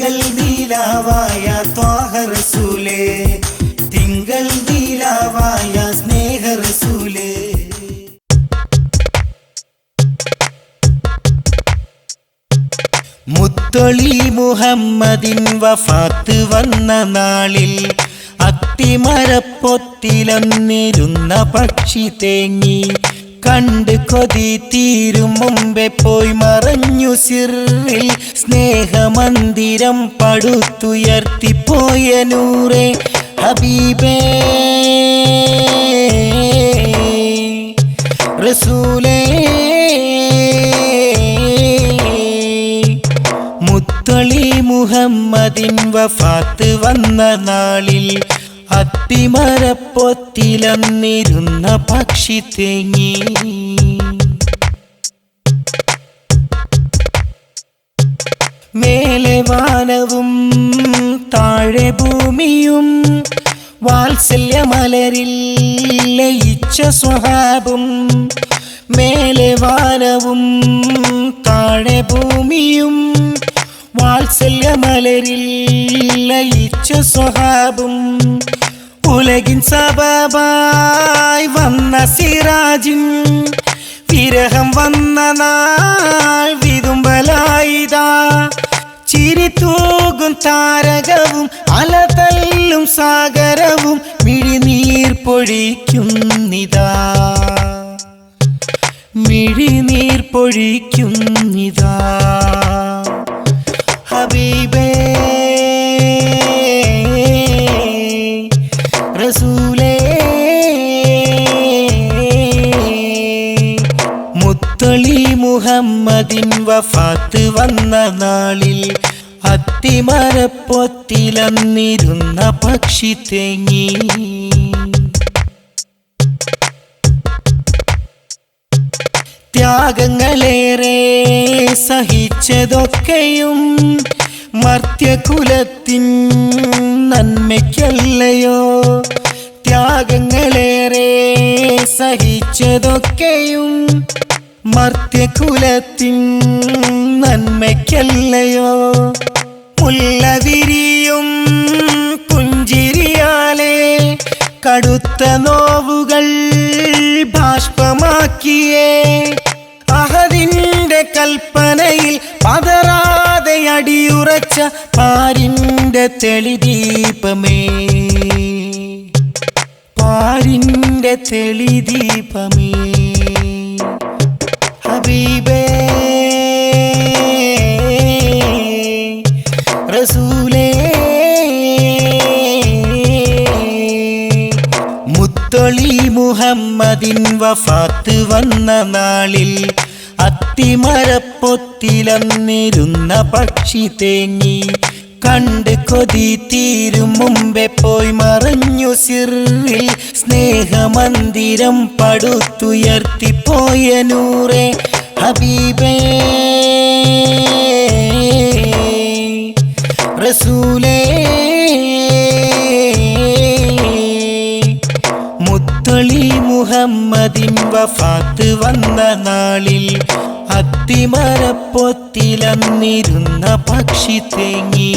തിങ്കൾ നീലാവായ ത്വാഹ റസൂലേ, തിങ്കൾ നീലാവായ സ്നേഹ റസൂലേ. മുത്തൊളി മുഹമ്മദിൻ വഫാത്ത് വന്ന നാളിൽ അത്തിമരപ്പൊത്തിലന്നിരുന്ന പക്ഷി തേങ്ങി. കണ്ട് കൊതി തീരും മുമ്പേ പോയി മറഞ്ഞു സിറിൽ. സ്നേഹമന്ദിരം പടുത്തുയർത്തിപ്പോയ നൂറേ ഹബീബേ റസൂലേ. മുത്തൊളി മുഹമ്മദിൻ വഫാത്ത് വന്ന നാളിൽ അത്തിമരപ്പൊത്തിലന്നിരുന്ന പക്ഷി തേങ്ങി. മേലെ വാനവും താഴെ ഭൂമിയും വാത്സല്യമലരിൽ ലയിച്ച സ്വഹാബും. മേലെ വാനവും താഴെ ഭൂമിയും വാത്സല്യമലരിൽ ലയിച്ച സ്വഹാബും. ഉലകിൻ സബബായി വന്ന സിറാജിൻ വിരഹം വന്ന നാൾ വിതുമ്പലായിതാ. ചിരിതൂകും താരകവും അലതല്ലും സാഗരവും മിഴിനീർ പൊഴിക്കുന്നിതാ, മിഴിനീർ പൊഴിക്കുന്നിതാ. ഹബീബേ റസൂലേ. മുത്തൊളി മുഹമ്മദിൻ വഫാത്ത് വന്ന നാളിൽ അത്തിമരപ്പൊത്തിലന്നിരുന്ന പക്ഷി തേങ്ങി. ത്യാഗങ്ങളേറെ സഹിച്ചതൊക്കെയും മർത്യകുലത്തിൻ നന്മയ്ക്കല്ലയോ. ത്യാഗങ്ങളേറെ സഹിച്ചതൊക്കെയും മർത്യകുലത്തിൻ നന്മയ്ക്കല്ലയോ. മുല്ല വിരിയും പുഞ്ചിരിയാലെ കടുത്ത നോവുകൾ ബാഷ്പമാക്കിയേ. അഹദിന്റെ കൽപ്പനയിൽ പതറാതെ അടിയുറച്ച പാരിന്റെ തെളിദീപമേ, പാരിന്റെ തെളിദീപമേ ഹബീബേ റസൂലേ. മുത്തൊളി മുഹമ്മദിൻ വഫാത്ത് വന്ന നാളിൽ അത്തിമരപ്പൊത്തിലന്നിരുന്ന പക്ഷി തേങ്ങി. കണ്ട് കൊതി തീരും മുമ്പേ പോയി മറഞ്ഞു സിറിൽ. സ്നേഹമന്ദിരം പടുത്തുയർത്തിപ്പോയ നൂറേ ഹബീബേ റസൂലേ. മുത്തൊളി മുഹമ്മദിൻ വഫാത്ത് വന്ന നാളിൽ അത്തിമരപ്പൊത്തിലന്നിരുന്ന പക്ഷി തേങ്ങി.